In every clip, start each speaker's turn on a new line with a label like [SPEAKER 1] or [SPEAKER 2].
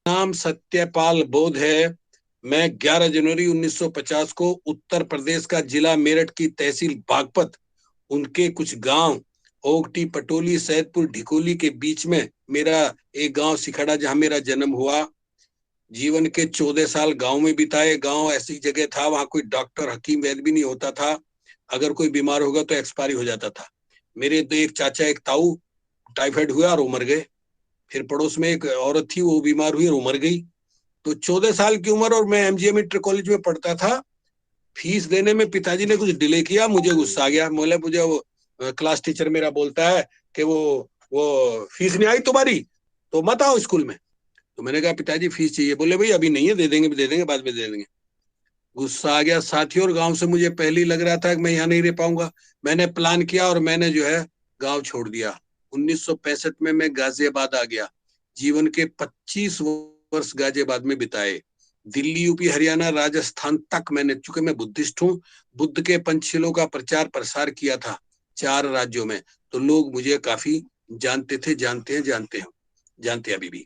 [SPEAKER 1] नाम सत्यपाल बोध है। मैं 11 जनवरी 1950 को उत्तर प्रदेश का जिला मेरठ की तहसील बागपत, उनके कुछ गांव ओगटी, पटोली, सैदपुर, ढिकोली के बीच में मेरा एक गांव सिखड़ा, जहां मेरा जन्म हुआ। जीवन के 14 साल गांव में बिताए। गांव ऐसी जगह था, वहां कोई डॉक्टर, हकीम, वैद्य भी नहीं होता था। अगर कोई बीमार होगा तो एक्सपायरी हो जाता था। मेरे तो एक चाचा, एक ताऊ टाइफाइड हुआ और वो मर गए। फिर पड़ोस में एक औरत थी, वो बीमार हुई और वो मर गई। तो 14 साल की उम्र, और मैं एमजीएम इंटर कॉलेज में पढ़ता था। फीस देने में पिताजी ने कुछ डिले किया, मुझे गुस्सा आ गया। बोले, मुझे वो क्लास टीचर मेरा बोलता है कि वो फीस नहीं आई तुम्हारी तो मत आओ स्कूल में। तो मैंने कहा पिताजी फीस चाहिए। बोले भाई अभी नहीं है, दे देंगे बाद में दे देंगे। गुस्सा आ गया साथियों, और गांव से मुझे पहले ही लग रहा था कि मैं यहाँ नहीं रह पाऊंगा। मैंने प्लान किया और मैंने जो है गांव छोड़ दिया। 1965 में मैं गाजियाबाद आ गया। जीवन के 25 वर्ष गाजियाबाद में बिताए। दिल्ली, यूपी, हरियाणा, राजस्थान तक मैंने, चूंकि मैं बुद्धिस्ट हूँ, बुद्ध के पंचशीलों का प्रचार प्रसार किया था 4 राज्यों में। तो लोग मुझे काफी जानते थे, जानते हैं, जानते अभी भी।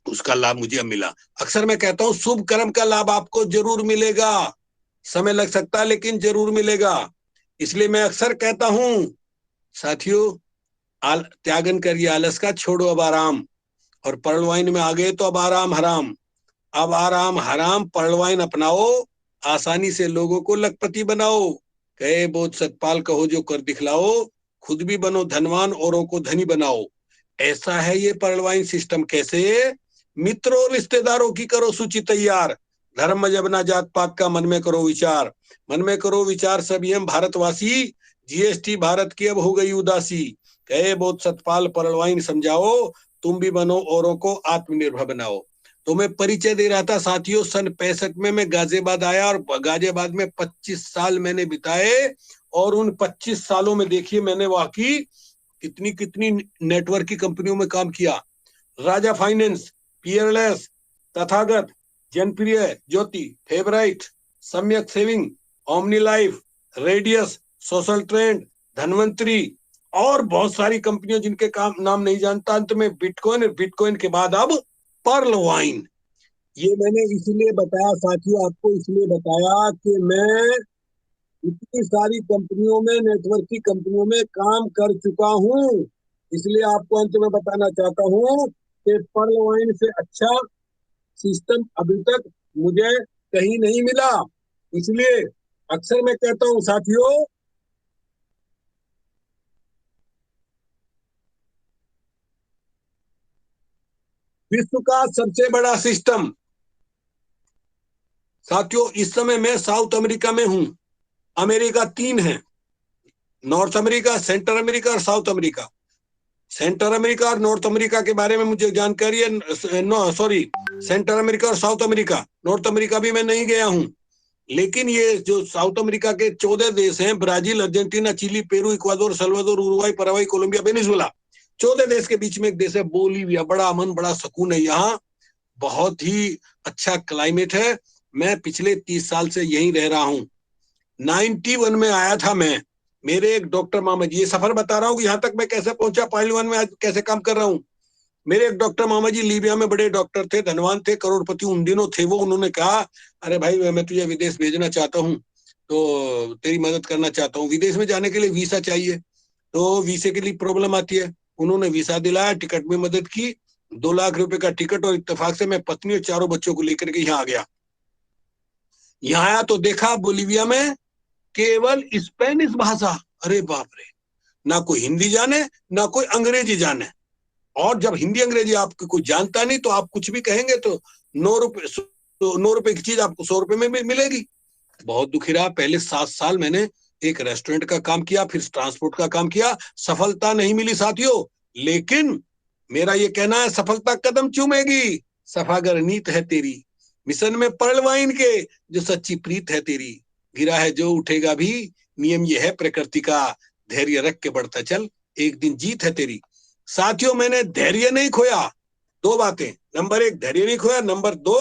[SPEAKER 1] उसका लाभ मुझे अब मिला। अक्सर मैं कहता हूं शुभ कर्म का लाभ आपको जरूर मिलेगा। समय लग सकता है लेकिन जरूर मिलेगा। इसलिए मैं अक्सर कहता हूं साथियों, त्यागन करिए आलस का, छोड़ो अब आराम। और पर्लवाइन में आ गए तो अब आराम हराम। अब आराम हराम पर्लवाइन अपनाओ, आसानी से लोगों को लखपति बनाओ। कहे बोध सतपाल, कहो जो कर दिखलाओ, खुद भी बनो धनवान औरों को धनी बनाओ। ऐसा है ये पर्लवाइन सिस्टम। कैसे? मित्रों रिश्तेदारों की करो सूची तैयार। धर्म मजहब ना जात पात का मन में करो विचार। मन में करो विचार सभी हम भारतवासी, जीएसटी भारत की अब हो गई उदासी। कहे बोध सतपाल पर्लवाइन समझाओ, तुम भी बनो औरों को आत्मनिर्भर बनाओ। तो मैं परिचय दे रहा था साथियों, सन 65 में मैं गाजियाबाद आया और गाजियाबाद में 25 साल मैंने बिताए। और उन 25 सालों में देखिए मैंने वहां की कितनी कितनी नेटवर्क की कंपनियों में काम किया। राजा फाइनेंस, पीयरलेस, तथागत, जनप्रिय, ज्योति, फेवराइट, सम्यक saving, omni life, radius, social trend, Dhanvantari और बहुत सारी कंपनियों जिनके काम नाम नहीं जानता। अंत में बिटकॉइन, बिटकॉइन के बाद अब पर्ल वाइन। ये मैंने इसलिए बताया साथियों, आपको इसलिए बताया कि मैं इतनी सारी कंपनियों में, नेटवर्क की कंपनियों में काम कर चुका हूं। इसलिए आपको अंत में बताना चाहता हूं कि पर्ल वाइन से अच्छा सिस्टम अभी तक मुझे कहीं नहीं मिला। इसलिए अक्सर मैं कहता हूं साथियों, विश्व का सबसे बड़ा सिस्टम। साथियों इस समय मैं साउथ अमेरिका में हूं। अमेरिका 3 है, नॉर्थ अमेरिका, सेंट्रल अमेरिका और साउथ अमेरिका। सेंट्रल अमेरिका और नॉर्थ अमेरिका के बारे में मुझे जानकारी है। सॉरी, सेंट्रल अमेरिका और साउथ अमेरिका। नॉर्थ अमेरिका भी मैं नहीं गया हूं। लेकिन ये जो साउथ अमेरिका के 14 देश हैं, Brazil, Argentina, Chile, Peru, Ecuador, Salvador, Uruguay, paraguay, Colombia, Venezuela, 14 देश के बीच में एक देश है बोलीविया। बड़ा अमन, बड़ा सुकून है यहाँ। बहुत ही अच्छा क्लाइमेट है। मैं पिछले 30 साल से यहीं रह रहा हूँ। 91 में आया था मैं। मेरे एक डॉक्टर मामा जी, ये सफर बता रहा हूँ कि यहाँ तक मैं कैसे पहुंचा, पहलवान में आज कैसे काम कर रहा हूँ। मेरे एक डॉक्टर मामा जी लीबिया में बड़े डॉक्टर थे, धनवान थे, करोड़पति उन दिनों थे वो। उन्होंने कहा, अरे भाई मैं तुझे विदेश भेजना चाहता हूँ, तो तेरी मदद करना चाहता हूँ। विदेश में जाने के लिए वीसा चाहिए, तो वीसे के लिए प्रॉब्लम आती है। उन्होंने वीसा दिलाया, टिकट में मदद की, 2 लाख रुपए का टिकट। और इत्तेफाक से मैं पत्नी और 4 बच्चों को लेकर के यहाँ आ गया। यहाँ आया तो देखा बोलीविया में केवल स्पेनिश भाषा। अरे बाप रे, ना कोई हिंदी जाने ना कोई अंग्रेजी जाने। और जब हिंदी अंग्रेजी आपको कोई जानता नहीं तो आप कुछ भी कहेंगे तो 9 रुपए की चीज आपको 100 रुपए में भी मिलेगी। बहुत दुखी रहा। पहले 7 साल मैंने एक रेस्टोरेंट का काम किया, फिर ट्रांसपोर्ट का काम किया। सफलता नहीं मिली साथियों, लेकिन मेरा ये कहना है सफलता कदम चूमेगी। सफागर नीत है तेरी, मिशन में पर्लवाइन के, जो सच्ची प्रीत है तेरी। गिरा है जो उठेगा भी, नियम ये है प्रकृति का। धैर्य रख के बढ़ता चल, एक दिन जीत है तेरी। साथियों मैंने धैर्य नहीं खोया। 2 बातें, नंबर 1 धैर्य नहीं खोया, नंबर 2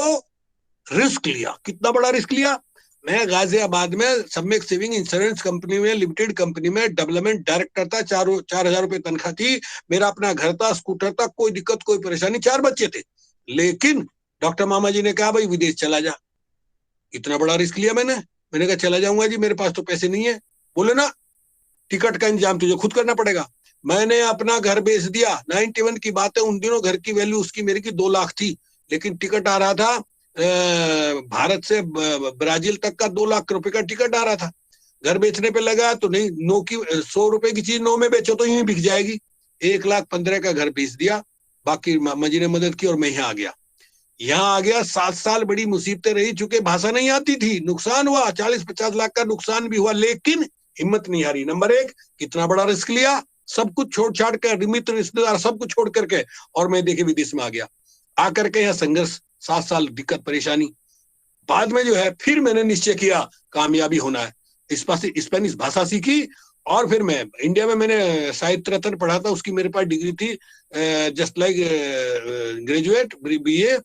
[SPEAKER 1] रिस्क लिया। कितना बड़ा रिस्क लिया। मैं गाजियाबाद में सम्यक सेविंग इंश्योरेंस कंपनी में, लिमिटेड कंपनी में डेवलपमेंट डायरेक्टर था। 4,000 रुपए तनख्वाह थी। मेरा अपना घर था, स्कूटर था, कोई दिक्कत कोई परेशानी, 4 बच्चे थे। लेकिन डॉक्टर मामा जी ने कहा भाई विदेश चला जा। इतना बड़ा रिस्क लिया मैंने कहा चला जाऊंगा जी, मेरे पास तो पैसे नहीं है। बोले ना, टिकट का इंतजाम तुझे खुद करना पड़ेगा। मैंने अपना घर बेच दिया। 91 की बात है, उन दिनों घर की वैल्यू उसकी मेरी की 2 लाख थी, लेकिन टिकट आ रहा था भारत से ब्राजील तक का 2 लाख रुपए का टिकट आ रहा था। घर बेचने पे लगा तो नहीं, नो की 100 रुपए की चीज 9 में बेचो तो यूं बिक जाएगी। 1,15,000 का घर बेच दिया, बाकी मामा जी ने मदद की और मैं यहाँ आ गया। यहाँ आ गया, 7 साल बड़ी मुसीबतें रही, चूंकि भाषा नहीं आती थी, नुकसान हुआ, 40-50 लाख का नुकसान भी हुआ, लेकिन हिम्मत नहीं हारी। नंबर एक, कितना बड़ा रिस्क लिया, सब कुछ छोड़ छाड़ कर, मित्र रिश्तेदार सब कुछ छोड़ करके, और मैं देखे विदेश में आ गया। आकर के यहाँ संघर्ष, 7 साल दिक्कत परेशानी, बाद में जो है फिर मैंने निश्चय किया कामयाबी होना है। स्पेनिश भाषा सीखी, और फिर मैं इंडिया में मैंने साहित्य रत्न पढ़ा था, उसकी मेरे पास डिग्री थी, जस्ट लाइक ग्रेजुएट बीए।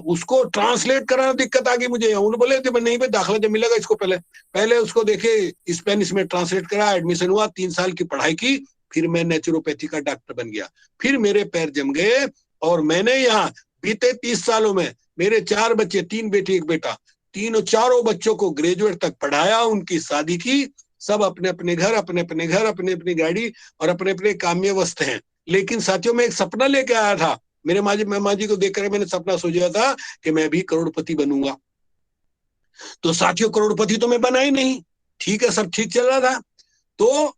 [SPEAKER 1] उसको ट्रांसलेट कराना दिक्कत आ गई मुझे। उन्होंने बोले थे नहीं भाई, दाखिला जब मिलेगा इसको पहले पहले उसको देखे, स्पेनिश में ट्रांसलेट करा, एडमिशन हुआ, 3 साल की पढ़ाई की, फिर मैं नेचुरोपैथी का डॉक्टर बन गया। फिर मेरे पैर जम गए, और मैंने यहाँ बीते 30 सालों में मेरे 4 बच्चे, 3 बेटी 1 बेटा, तीनों चारों बच्चों को ग्रेजुएट तक पढ़ाया, उनकी शादी की, सब अपने अपने घर, अपने अपने घर, अपने अपनी गाड़ी और अपने अपने काम में व्यस्त हैं। लेकिन साथियों, में एक सपना लेके आया था। मेरे माँ जी को देखकर मैंने सपना सोचा था कि मैं भी करोड़पति बनूंगा। तो साथियों, करोड़पति तो मैं बना ही नहीं। ठीक है, सब ठीक चल रहा था। तो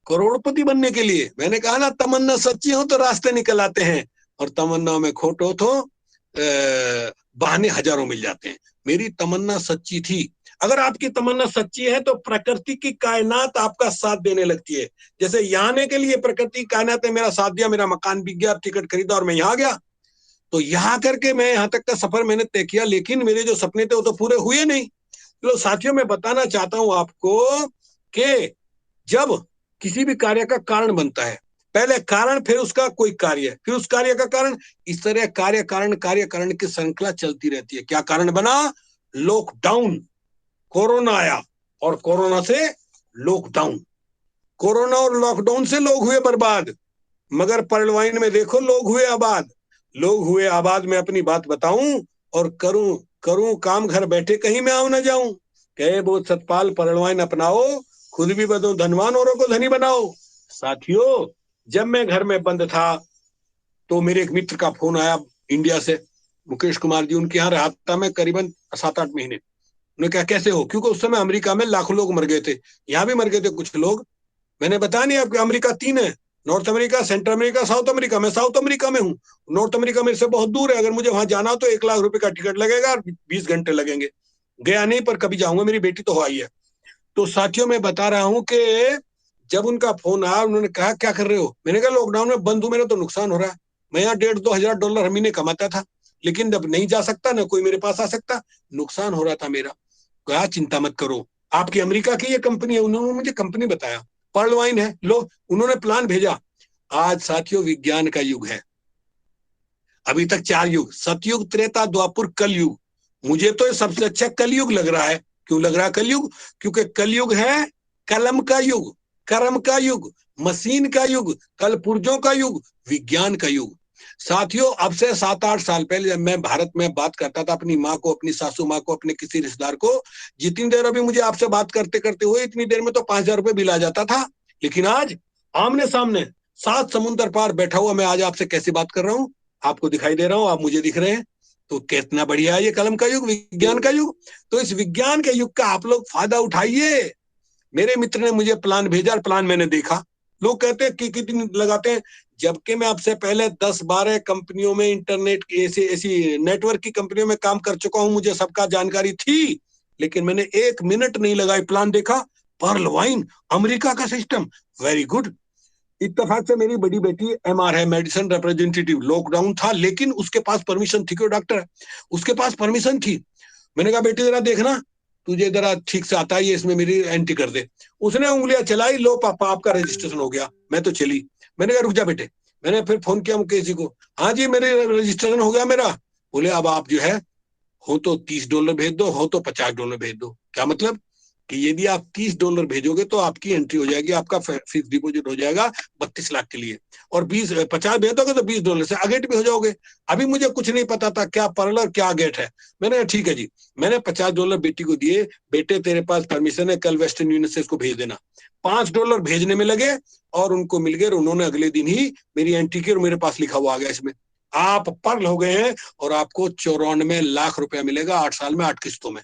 [SPEAKER 1] करोड़पति बनने के लिए मैंने कहा ना, तमन्ना सच्ची हो तो रास्ते निकल आते हैं, और तमन्ना में खोट हो तो बहाने हजारों मिल जाते हैं। मेरी तमन्ना सच्ची थी। अगर आपकी तमन्ना सच्ची है तो प्रकृति की कायनात आपका साथ देने लगती है। जैसे यहाँ आने के लिए प्रकृति की कायनात ने मेरा साथ दिया, मेरा मकान बिक गया, टिकट खरीदा और मैं यहाँ आ गया। तो यहाँ करके मैं यहाँ तक का सफर मैंने तय किया, लेकिन मेरे जो सपने थे वो तो पूरे हुए नहीं। तो साथियों, मैं बताना चाहता हूं आपको कि जब किसी भी कार्य का कारण बनता है, पहले कारण, फिर उसका कोई कार्य, फिर उस कार्य का कारण, इस तरह कार्य कारण की श्रृंखला चलती रहती है। क्या कारण बना? लॉकडाउन, कोरोना आया, और कोरोना से लॉकडाउन। कोरोना और लॉकडाउन से लोग हुए बर्बाद, मगर पर्लवाइन में देखो लोग हुए आबाद। लोग हुए आबाद में अपनी बात बताऊं और करूं करूं काम, घर बैठे कहीं मैं आऊं ना जाऊं। कहे बोध सतपाल पर्लवाइन अपनाओ, खुद भी बनो धनवान औरों को धनी बनाओ। साथियों, जब मैं घर में बंद था तो मेरे एक मित्र का फोन आया इंडिया से, मुकेश कुमार जी, उनके यहाँ रहा था मैं करीबन 7-8 महीने। उन्होंने कहा कैसे हो, क्योंकि उस समय अमेरिका में लाखों लोग मर गए थे, यहाँ भी मर गए थे कुछ लोग। मैंने बताया नहीं आपको, अमेरिका 3 है, north America, central America, south America. मैं साउथ अमेरिका में हूँ। नॉर्थ अमेरिका मेरे से बहुत दूर है, अगर मुझे वहां जाना हो तो 1 लाख रुपए का टिकट लगेगा और 20 घंटे लगेंगे। गया नहीं, पर कभी जाऊंगा, मेरी बेटी तो हो आई है। तो साथियों, मैं बता रहा हूं कि जब उनका फोन आया, उन्होंने कहा क्या कर रहे हो? मैंने कहा लॉकडाउन में बंद हूं, मेरा तो नुकसान हो रहा है। मैं यहाँ 1,500-2,000 हर महीने कमाता था, लेकिन अब नहीं जा सकता, ना कोई मेरे पास आ सकता, नुकसान हो रहा था मेरा। कहा चिंता मत करो, आपकी अमेरिका की ये कंपनी है, उन्होंने मुझे कंपनी बताया, पर्लवाइन है, लो, उन्होंने प्लान भेजा। आज साथियों, विज्ञान का युग है। अभी तक 4 युग, सतयुग, त्रेता, द्वापुर, कलयुग। मुझे तो सबसे अच्छा कलयुग लग रहा है। क्यों लग रहा है कलयुग? क्योंकि कलयुग है कलम का युग, कर्म का युग, मशीन का युग, कल पुर्जों का युग, विज्ञान का युग। साथियों, अब से 7-8 साल पहले जब मैं भारत में बात करता था अपनी माँ को, अपनी सासू माँ को, अपने किसी रिश्तेदार को, जितनी देर अभी मुझे आपसे बात करते करते हुए, इतनी देर में तो 5,000 रुपए बिल आ जाता था। लेकिन आज आमने सामने 7 समुंदर पार बैठा हुआ मैं आज आपसे कैसे बात कर रहा हूँ, आपको दिखाई दे रहा हूं, आप मुझे दिख रहे हैं। तो कितना बढ़िया है ये कलम का युग, विज्ञान का युग। तो इस विज्ञान के युग का आप लोग फायदा उठाइए। मेरे मित्र ने मुझे प्लान भेजा, प्लान मैंने देखा। लोग कहते हैं कि कितनी लगाते हैं, जबकि मैं आपसे पहले 10-12 कंपनियों में, इंटरनेट ऐसी ऐसी नेटवर्क की कंपनियों में काम कर चुका हूं, मुझे सबका जानकारी थी, लेकिन मैंने 1 मिनट नहीं लगाई, प्लान देखा, पर्लवाइन, अमेरिका का सिस्टम, वेरी गुड। इत्तेफाक से मेरी बड़ी बेटी MR है, मेडिसिन रिप्रेजेंटेटिव। लॉकडाउन था, लेकिन उसके पास परमिशन थी, क्यों डॉक्टर है, उसके पास परमिशन थी। मैंने कहा बेटी जरा देखना, तुझे जरा ठीक से आता है ये, इसमें मेरी एंट्री कर दे। उसने उंगलियां चलाई, लो पापा आपका रजिस्ट्रेशन हो गया। मैं तो चली। मैंने कहा रुक जा बेटे। मैंने फिर फोन किया मुकेश जी को, हाँ जी मेरे रजिस्ट्रेशन हो गया मेरा। बोले अब आप जो है, हो तो $30 भेज दो, हो तो $50 भेज दो। क्या मतलब? कि यदि आप $30 भेजोगे तो आपकी एंट्री हो जाएगी, आपका फिक्स डिपॉजिट हो जाएगा 32 लाख के लिए, और 50 भेजोगे तो $20 से अगेट भी हो जाओगे। अभी मुझे कुछ नहीं पता था क्या पर्ल और क्या अगेट है। मैंने कहा ठीक है जी, मैंने $50 बेटी को दिए, बेटे तेरे पास परमिशन है, कल वेस्टर्न यूनियन से इसको भेज देना। $5 भेजने में लगे और उनको मिल गए, उन्होंने अगले दिन ही मेरी एंट्री की और मेरे पास लिखा हुआ आ गया इसमें आप पर्ल हो गए हैं और आपको 94 लाख रुपया मिलेगा 8 साल में 8 किस्तों में।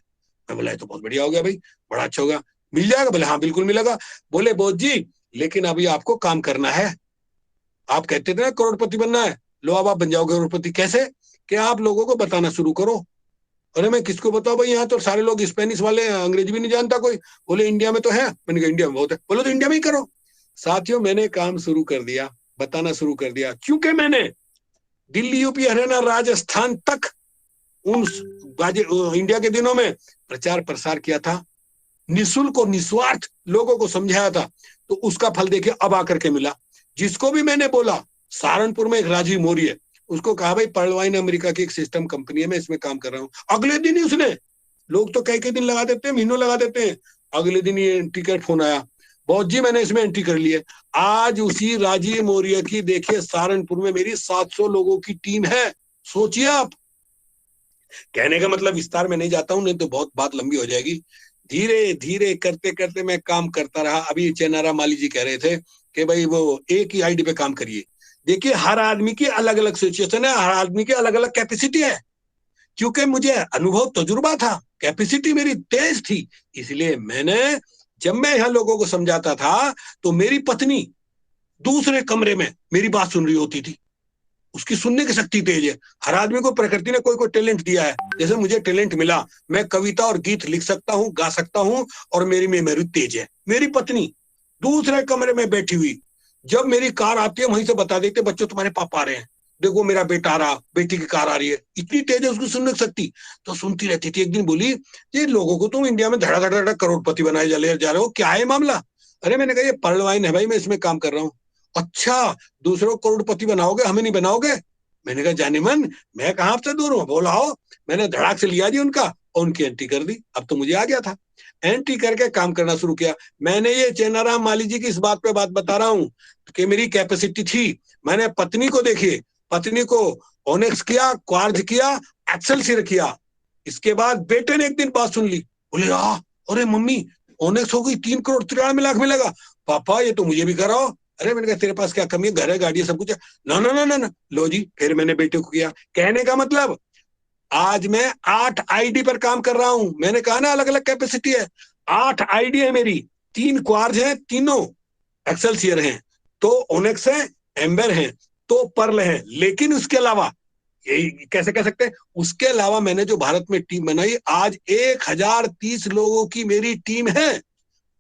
[SPEAKER 1] मैं बोला तो बहुत बढ़िया हो गया भाई, बड़ा अच्छा होगा, मिल जाएगा? बोले हाँ बिल्कुल मिलेगा। बोले बोध जी लेकिन अभी आपको काम करना है, आप कहते थे ना करोड़पति बनना है, लो अब आप बन जाओगे करोड़पति। कैसे? कि आप लोगों को बताना शुरू करो। अरे मैं किसको बताऊं भाई, यहाँ तो सारे लोग स्पेनिश वाले, अंग्रेजी भी नहीं जानता कोई। बोले इंडिया में तो है। मैंने कहा इंडिया में बहुत है। बोले तो इंडिया में ही करो। साथियों मैंने काम शुरू कर दिया, बताना शुरू कर दिया, क्योंकि मैंने दिल्ली, यूपी, हरियाणा, राजस्थान तक उन इंडिया के दिनों में प्रचार प्रसार किया था, निःशुल्क और निस्वार्थ लोगों को समझाया था। तो उसका फल देखिए अब आकर के मिला। जिसको भी मैंने बोला, सहारनपुर में एक राजीव मौर्य, उसको कहा भाई पर्लवाइन अमेरिका की एक सिस्टम कंपनी है, मैं इसमें काम कर रहा हूँ। अगले दिन ही उसने, लोग तो कई दिन लगा देते हैं, महीनों लगा देते हैं, अगले दिन ही एंट्री का फोन आया, बहुत जी मैंने इसमें एंट्री कर ली है। आज उसी राजीव मौर्य की देखिए सहारनपुर में मेरी 700 लोगों की टीम है। सोचिए आप। कहने का मतलब विस्तार में नहीं जाता हूं, नहीं तो बहुत बात लंबी हो जाएगी। धीरे धीरे करते करते मैं काम करता रहा। अभी चेनारा माली जी कह रहे थे कि भाई वो एक ही आईडी पे काम करिए। देखिए हर आदमी की अलग अलग सिचुएशन है, हर आदमी की अलग अलग कैपेसिटी है। क्योंकि मुझे अनुभव तजुर्बा था, कैपेसिटी मेरी तेज थी, इसलिए मैंने, जब मैं यहाँ लोगों को समझाता था तो मेरी पत्नी दूसरे कमरे में मेरी बात सुन रही होती थी। उसकी सुनने की शक्ति तेज है। हर आदमी को प्रकृति ने कोई कोई टैलेंट दिया है। जैसे मुझे टैलेंट मिला, मैं कविता और गीत लिख सकता हूँ, गा सकता हूँ, और मेरी मेमोरी तेज है। मेरी पत्नी दूसरे कमरे में बैठी हुई, जब मेरी कार आती है वहीं से बता देते बच्चों तुम्हारे पापा आ रहे हैं, देखो मेरा बेटा आ रहा, बेटी की कार आ रही है। इतनी तेज है उसकी सुनने की शक्ति। तो सुनती रहती थी। एक दिन बोली ये लोगों को तुम इंडिया में धड़ा धड़ा धड़ा करोड़पति बनाए जा रहे हो, क्या है मामला? अरे मैंने कहा ये पर्ल वाइन है भाई, मैं इसमें काम कर रहा हूँ। अच्छा, दूसरों को करोड़पति बनाओगे, हमें नहीं बनाओगे? मैंने कहा जाने मन, मैं कहाँ आपसे दूर हूँ, बोला हो। मैंने धड़ाक से लिया जी उनका और उनकी एंट्री कर दी। अब तो मुझे आ गया था, एंट्री करके काम करना शुरू किया। मैंने ये चेनाराम माली जी की इस बात पे बात बता रहा हूँ कि मेरी कैपेसिटी थी। मैंने पत्नी को देखिए, पत्नी को ओनेक्स किया, क्वार्ज किया, एक्सेलसियर किया। इसके बाद बेटे ने एक दिन बात सुन ली, बोले अरे मम्मी ओनेक्स हो गई, 3 करोड़ 93 लाख मिलेगा। पापा ये तो मुझे भी कराओ। अरे मैंने कहा तेरे पास क्या कमी है, घर है, गाड़ी है, सब कुछ है। ना ना ना ना ना, लो जी। फिर मैंने बेटे को किया। कहने का मतलब आज मैं 8 आईडी पर काम कर रहा हूं। मैंने कहा ना अलग अलग कैपेसिटी है, 8 आईडी है मेरी, 3 क्वार्ज हैं, तीनों एक्सेलसियर हैं, तो ओनेक्स है, एम्बर है, तो पर्ल है। लेकिन उसके अलावा यही कैसे कह सकते हैं, उसके अलावा मैंने जो भारत में टीम बनाई, आज 1030 लोगों की मेरी टीम है।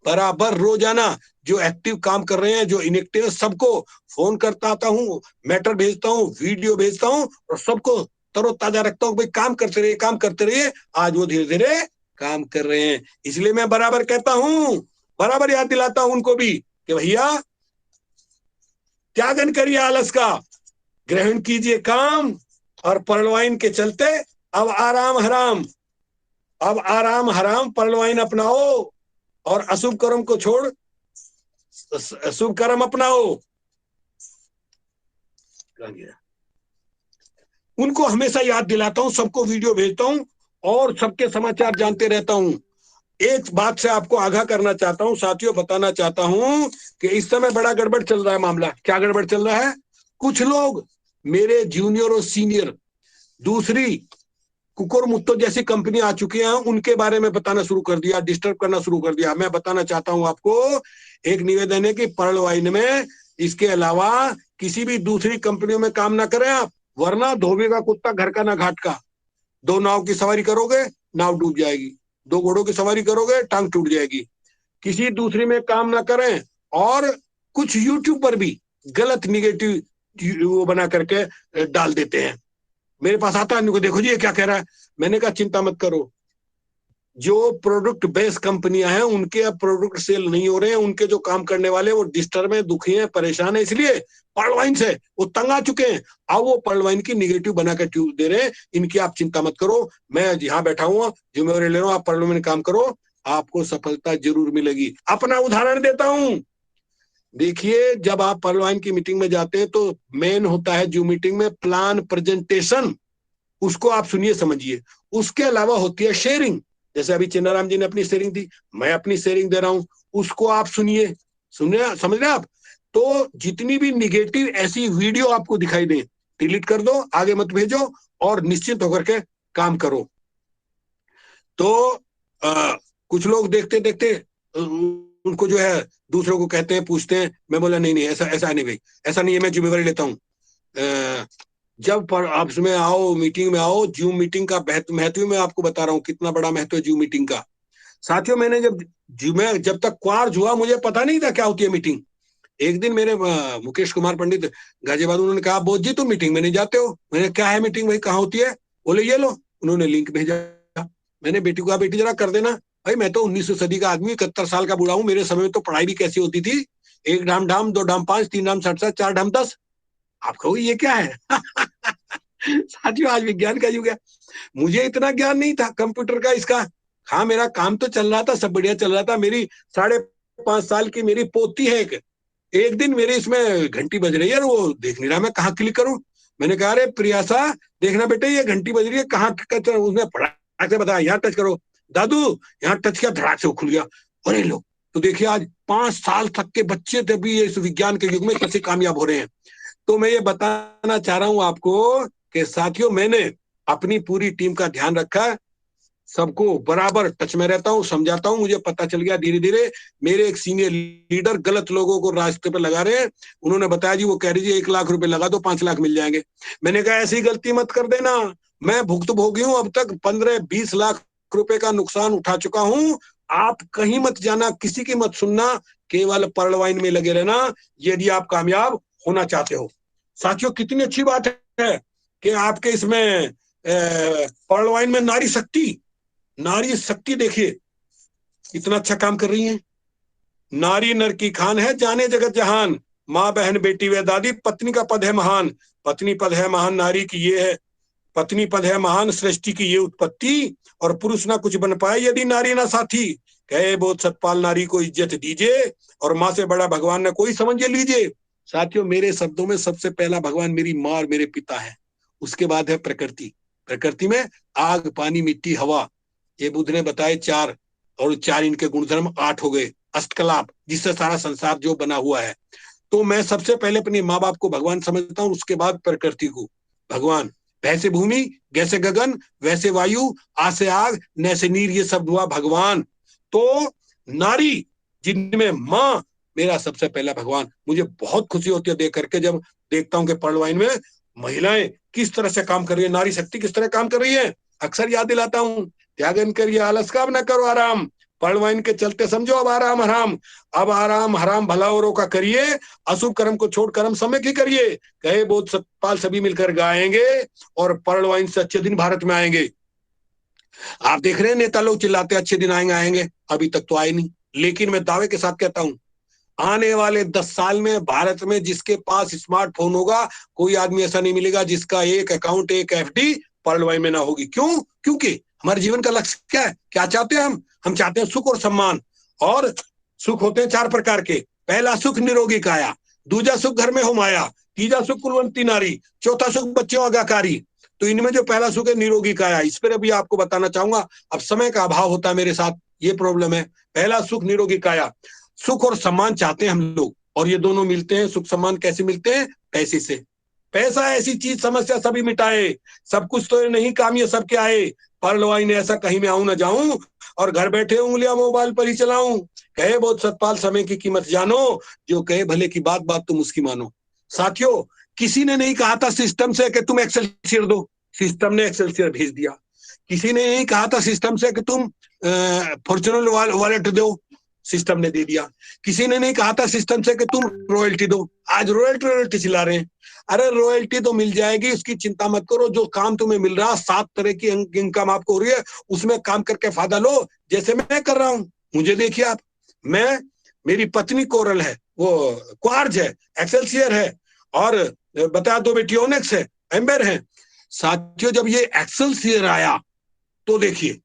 [SPEAKER 1] बराबर रोजाना जो एक्टिव काम कर रहे हैं, जो इनएक्टिव है, सबको फोन करता आता हूँ, मैटर भेजता हूँ, वीडियो भेजता हूँ, और सबको तरोताजा रखता हूँ, भाई काम करते रहिए, काम करते रहिए। आज वो धीरे धीरे काम कर रहे हैं। इसलिए मैं बराबर कहता हूँ, बराबर याद दिलाता हूं उनको भी कि भैया त्यागन करिए आलस का, ग्रहण कीजिए काम, और पर्लवाइन के चलते अब आराम हराम, अब आराम हराम पर्लवाइन अपनाओ, और अशुभ कर्म को छोड़ शुभ कर्म अपनाओ। उनको हमेशा याद दिलाता हूं, सबको वीडियो भेजता हूं, और सबके समाचार जानते रहता हूं। एक बात से आपको आगाह करना चाहता हूं साथियों, बताना चाहता हूं कि इस समय बड़ा गड़बड़ चल रहा है मामला। क्या गड़बड़ चल रहा है? कुछ लोग मेरे जूनियर और सीनियर दूसरी कुकुर मुत्तो जैसी कंपनी आ चुकी हैं, उनके बारे में बताना शुरू कर दिया, डिस्टर्ब करना शुरू कर दिया। मैं बताना चाहता हूं आपको, एक निवेदन है कि पर्ल वाइन में इसके अलावा किसी भी दूसरी कंपनियों में काम ना करें आप, वरना धोबी का कुत्ता घर का ना घाट का। 2 नाव की सवारी करोगे, नाव डूब जाएगी। 2 घोड़ों की सवारी करोगे, टांग टूट जाएगी। किसी दूसरी में काम ना करें। और कुछ यूट्यूब पर भी गलत निगेटिव वो बना करके डाल देते हैं। मेरे पास आता है, देखो जी ये क्या कह रहा है। मैंने कहा चिंता मत करो, जो प्रोडक्ट बेस्ड कंपनियां हैं उनके अब प्रोडक्ट सेल नहीं हो रहे हैं, उनके जो काम करने वाले वो डिस्टर्ब है, दुखी हैं, परेशान है, इसलिए पर्लवाइन से वो तंग आ चुके हैं। अब वो पर्लवाइन की निगेटिव बनाकर ट्यूब दे रहे हैं। इनकी आप चिंता मत करो, मैं यहाँ बैठा हुआ जिम्मेवारी ले रहा हूँ, आप पर्लवाइन में काम करो। आपको सफलता जरूर मिलेगी। अपना उदाहरण देता हूं। देखिए, जब आप पर्लवाइन की मीटिंग में जाते हैं तो मेन होता है जो मीटिंग में प्लान प्रेजेंटेशन, उसको आप सुनिए समझिए। उसके अलावा होती है शेयरिंग। जैसे अभी चिन्नाराम जी ने अपनी शेयरिंग दी, मैं अपनी शेयरिंग दे रहा हूं, उसको आप सुनिए। सुनिए, समझ रहे आप? तो जितनी भी निगेटिव ऐसी वीडियो आपको दिखाई दे, डिलीट कर दो, आगे मत भेजो, और निश्चित होकर के काम करो। तो कुछ लोग देखते देखते उनको जो है दूसरों को कहते हैं, पूछते हैं। मैं बोला नहीं नहीं, ऐसा ऐसा नहीं भाई, ऐसा नहीं है, मैं जिम्मेवारी लेता हूँ। जब पर आप उसमें आओ, मीटिंग में आओ, जूम मीटिंग का महत्व मैं आपको बता रहा हूँ, कितना बड़ा महत्व है जूम मीटिंग का। साथियों, मैंने जब तक क्वार्ज हुआ, मुझे पता नहीं था क्या होती है मीटिंग। एक दिन मेरे मुकेश कुमार पंडित गाजियाबाद, उन्होंने कहा, बोध जी तुम मीटिंग में नहीं जाते हो। मैंने, क्या है मीटिंग भाई, कहाँ होती है? बोले ये लो, उन्होंने लिंक भेजा। मैंने बेटी को कहा, बेटी जरा कर देना। भाई मैं तो 19वीं सदी का आदमी, 71 साल का बूढ़ा हूँ, मेरे समय में तो पढ़ाई भी कैसी होती थी, 1 ढाम ढाम, 2 ढाम 5, 3 ढाम 67, 4 ढाम 10। आप कहो ये क्या है? साथियों, आज विज्ञान का युग है। मुझे इतना ज्ञान नहीं था कंप्यूटर का, इसका। हाँ, मेरा काम तो चल रहा था, सब बढ़िया चल रहा था। मेरी 5.5 साल की मेरी पोती है एक दिन मेरे इसमें घंटी बज रही है, वो देख नहीं रहा, मैं कहाँ क्लिक करूं। मैंने कहा, अरे प्रियासा, देखना बेटे, ये घंटी बज रही है, कहाँ? उसने फटाक से बताया, यहाँ टच करो। दादू, यहाँ टच किया, धड़ाक से वो खुल गया। अरे लो, तो देखिए, आज 5 साल तक के बच्चे थे भी इस विज्ञान के युग में कैसे कामयाब हो रहे हैं। तो मैं ये बताना चाह रहा हूं आपको कि साथियों, मैंने अपनी पूरी टीम का ध्यान रखा, सबको बराबर टच में रहता हूँ, समझाता हूँ। मुझे पता चल गया धीरे धीरे, मेरे एक सीनियर लीडर गलत लोगों को रास्ते पे लगा रहे हैं। उन्होंने बताया, जी वो कह रही, 1 लाख रुपए लगा दो, 5 लाख मिल जाएंगे। मैंने कहा, ऐसी गलती मत कर देना, मैं भुक्तभोगी हूँ, अब तक 15-20 लाख रुपए का नुकसान उठा चुका हूँ। आप कहीं मत जाना, किसी की मत सुनना, केवल पर्लवाइन में लगे रहना, यदि आप कामयाब होना चाहते हो। साथियों, कितनी अच्छी बात है कि आपके इसमें पर्लवाइन में नारी शक्ति देखिए, कितना अच्छा काम कर रही है। नारी नर की खान है, जाने जगत जहान, माँ बहन बेटी व दादी, पत्नी का पद है महान। पत्नी पद है महान, नारी की ये है, पत्नी पद है महान, सृष्टि की ये उत्पत्ति, और पुरुष ना कुछ बन पाए यदि नारी ना साथी। कहे बोध सतपाल, नारी को इज्जत दीजिए, और माँ से बड़ा भगवान न कोई समझ लीजिए। साथियों, मेरे शब्दों में सबसे पहला भगवान मेरी माँ और मेरे पिता है। उसके बाद है प्रकृति। प्रकृति में आग, पानी, मिट्टी, हवा, ये बुद्ध ने बताए 4, और 4 इनके गुणधर्म 8 हो गए, अष्टकलाप, जिससे सारा संसार जो बना हुआ है। तो मैं सबसे पहले अपने माँ बाप को भगवान समझता हूँ, उसके बाद प्रकृति को भगवान। वैसे भूमि, जैसे गगन, वैसे वायु, आ से आग, न से नीर, ये सब हुआ भगवान। तो नारी, जिनमें माँ मेरा सबसे पहला भगवान। मुझे बहुत खुशी होती है देख करके, जब देखता हूँ कि पर्लवाइन में महिलाएं किस तरह से काम कर रही है, नारी शक्ति किस तरह काम कर रही है। अक्सर याद दिलाता हूँ, त्यागन करिए आलस का, अब न करो आराम, पर्लवाइन के चलते समझो अब आराम हराम। अब आराम हराम भला औरों का करिए, अशुभ कर्म को छोड़ कर्म समय की करिए। कहे बोध सतपाल, सभी मिलकर गाएंगे, और पर्लवाइन से अच्छे दिन भारत में आएंगे। आप देख रहे हैं नेता लोग चिल्लाते अच्छे दिन आएंगे आएंगे, अभी तक तो आए नहीं। लेकिन मैं दावे के साथ कहता हूं, आने वाले 10 साल में भारत में जिसके पास स्मार्टफोन होगा, कोई आदमी ऐसा नहीं मिलेगा जिसका एक अकाउंट, एक एफडी पर्लवाइन में ना होगी। क्यों? क्योंकि हमारे जीवन का लक्ष्य क्या है, क्या चाहते हैं हम चाहते हैं सुख और सम्मान। और सुख होते हैं 4 प्रकार के। पहला सुख निरोगी काया, दूजा सुख घर में हो माया, तीजा सुख कुलवंती नारी, चौथा सुख बच्चों आज्ञाकारी। तो इनमें जो पहला सुख है निरोगी काया, इस पर अभी आपको बताना चाहूंगा। अब समय का अभाव होता है मेरे साथ, ये प्रॉब्लम है। पहला सुख निरोगी काया, सुख और सम्मान चाहते हैं हम लोग, और ये दोनों मिलते हैं। सुख सम्मान कैसे मिलते हैं? पैसे से। पैसा ऐसी चीज, समस्या सभी मिटाए, सब कुछ तो नहीं काम ये सबके आए। पर्लवाइन ने ऐसा कहीं में आऊं ना जाऊं, और घर बैठे उंगलियां मोबाइल पर ही चलाऊं। कहे बहुत सतपाल, समय की कीमत जानो, जो कहे भले की बात बात तुम उसकी मानो। साथियों, किसी ने नहीं कहा था सिस्टम से कि तुम एक्सेलसियर दो, सिस्टम ने एक्सेलसियर भेज दिया। किसी ने नहीं कहा था सिस्टम से कि तुम फॉर्चूनर वॉलेट दो, सिस्टम ने दे दिया। किसी ने नहीं कहा था सिस्टम से कि तुम रॉयल्टी दो, आज रॉयल्टी चिल्ला रहे हैं। अरे रॉयल्टी तो मिल जाएगी, उसकी चिंता मत करो। जो काम तुम्हें मिल रहा, 7 तरह की इनकम आपको हो रही है, उसमें काम करके फायदा लो, जैसे मैं कर रहा हूं। मुझे देखिए आप, मैं, मेरी पत्नी कोरल है, वो क्वार्ज है, एक्सेलसियर है, और बता दो बेटी ओनेक्स है, एम्बर है। साथियों, जब ये एक्सेलसियर आया तो देखिए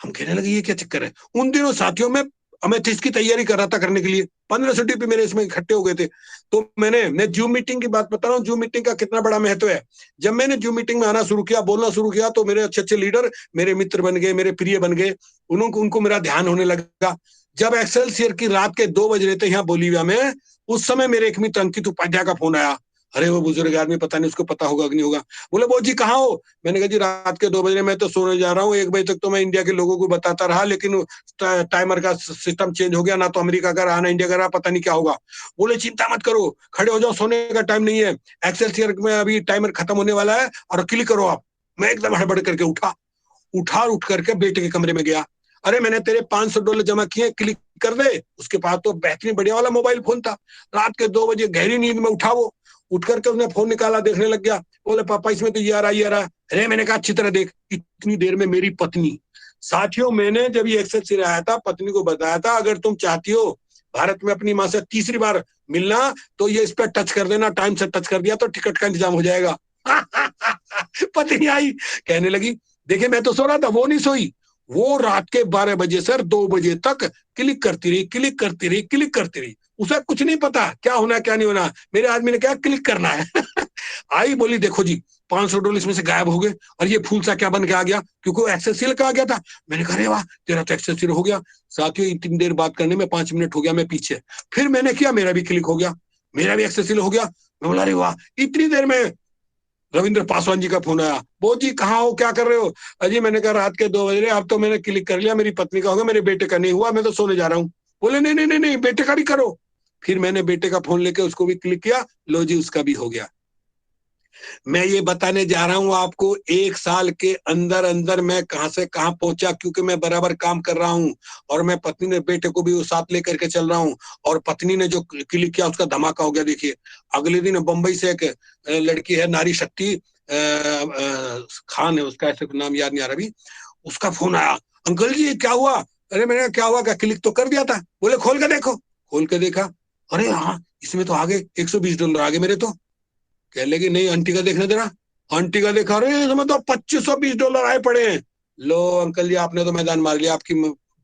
[SPEAKER 1] हम कहने लगे ये क्या चक्कर है। उन दिनों साथियों में अमेथिस्ट की तैयारी कर रहा था करने के लिए, 1500 टीपी मेरे इसमें इकट्ठे हो गए थे। तो मैं जूम मीटिंग की बात बता रहा हूँ, जूम मीटिंग का कितना बड़ा महत्व है। जब मैंने जूम मीटिंग में आना शुरू किया, बोलना शुरू किया, तो मेरे अच्छे अच्छे लीडर मेरे मित्र बन गए, मेरे प्रिय बन गए, उनको मेरा ध्यान होने लगा। जब एक्सेलसियर की रात के 2 बज रहे थे यहाँ बोलीविया में, उस समय मेरे एक मित्र अंकित उपाध्याय का फोन आया। अरे वो बुजुर्ग आदमी, पता नहीं उसको पता होगा कि नहीं होगा। बोले वो जी कहाँ हो। मैंने कहा जी रात के 2 बजे मैं तो सोने जा रहा हूँ, 1 बजे तक तो मैं इंडिया के लोगों को बताता रहा, लेकिन टाइमर का सिस्टम चेंज हो गया, ना तो अमेरिका का रहा ना इंडिया का रहा, पता नहीं क्या होगा। बोले चिंता मत करो, खड़े हो जाओ, सोने का टाइम नहीं है, एक्सेलसियर में अभी टाइमर खत्म होने वाला है और क्लिक करो आप। मैं एकदम हड़बड़ करके उठ करके बेटे के कमरे में गया। अरे मैंने तेरे $500 जमा किए, क्लिक कर दे। उसके पास तो बेहतरीन बढ़िया वाला मोबाइल फोन था। रात के 2 बजे गहरी नींद में उठा वो, उठ करके उसने फोन निकाला, देखने लग गया। बोले पापा इसमें तो ये आ रहा ये आ रहा। अरे मैंने कहा अच्छी तरह देख। इतनी देर में मेरी पत्नी, साथियों मैंने जब ये एक्सेल आया था पत्नी को बताया था, अगर तुम चाहती हो भारत में अपनी माँ से तीसरी बार मिलना तो ये इस पर टच कर देना, टाइम से टच कर दिया तो टिकट का इंतजाम हो जाएगा। पत्नी आई, कहने लगी देखिए मैं तो सो रहा था, वो नहीं सोई। वो रात के 12 बजे से 2 बजे तक क्लिक करती रही, क्लिक करती रही, क्लिक करती रही। उसे कुछ नहीं पता क्या होना क्या नहीं होना, मेरे आदमी ने क्या क्लिक करना है। आई, बोली देखो जी $500 इसमें से गायब हो गए, और ये फूल सा क्या बन के आ गया, क्योंकि वो एक्सेल का आ गया था। मैंने कहा अरे वाह तेरा तो एक्सेल हो गया। साथियों इतनी देर बात करने में 5 मिनट हो गया मैं पीछे। फिर मैंने किया, मेरा भी क्लिक हो गया, मेरा भी एक्सेल हो गया। मैं बोला अरे वाह। इतनी देर में रविंद्र पासवान जी का फोन आया। वो जी कहाँ हो, क्या कर रहे हो। अजी मैंने कहा रात के 2 बज रहे, अब तो मैंने क्लिक कर लिया, मेरी पत्नी का होगा, मेरे बेटे का नहीं हुआ, मैं तो सोने जा रहा हूँ। बोले नहीं नहीं नहीं नहीं, बेटे का भी करो। फिर मैंने बेटे का फोन लेके उसको भी क्लिक किया, लो जी उसका भी हो गया। मैं ये बताने जा रहा हूं आपको, 1 साल के अंदर अंदर मैं कहां से कहां पहुंचा, क्योंकि मैं बराबर काम कर रहा हूं और मैं पत्नी ने बेटे को भी साथ लेकर के चल रहा हूं। और पत्नी ने जो क्लिक किया उसका धमाका हो गया। देखिए अगले दिन बंबई से एक लड़की है, नारी शक्ति खान है उसका, ऐसे नाम याद नहीं आ रहा अभी, उसका फोन आया, अंकल जी क्या हुआ। अरे मैंने क्या हुआ, क्या क्लिक तो कर दिया था। बोले खोल के देखो। खोल के देखा, अरे हाँ इसमें तो आगे $120 आगे मेरे तो। कह लेगी नहीं आंटी का देखने देना। आंटी का देखा, अरे इसमें तो $2520 आए पड़े हैं। लो अंकल जी आपने तो मैदान मार लिया, आपकी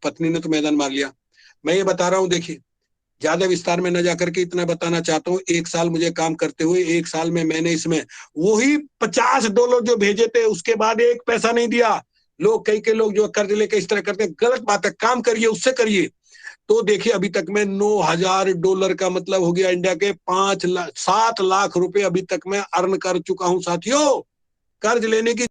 [SPEAKER 1] पत्नी ने तो मैदान मार लिया। मैं ये बता रहा हूँ, देखिए ज्यादा विस्तार में न जाकर के इतना बताना चाहता हूँ, 1 साल मुझे काम करते हुए, 1 साल में मैंने इसमें वही $50 जो भेजे थे उसके बाद एक पैसा नहीं दिया। लोग कई लोग जो कर्ज लेके इस तरह करते हैं, गलत बात है, काम करिए उससे करिए। तो देखिए अभी तक मैं $9,000 का मतलब हो गया इंडिया के 7 लाख रुपए अभी तक मैं अर्न कर चुका हूं साथियों। कर्ज लेने की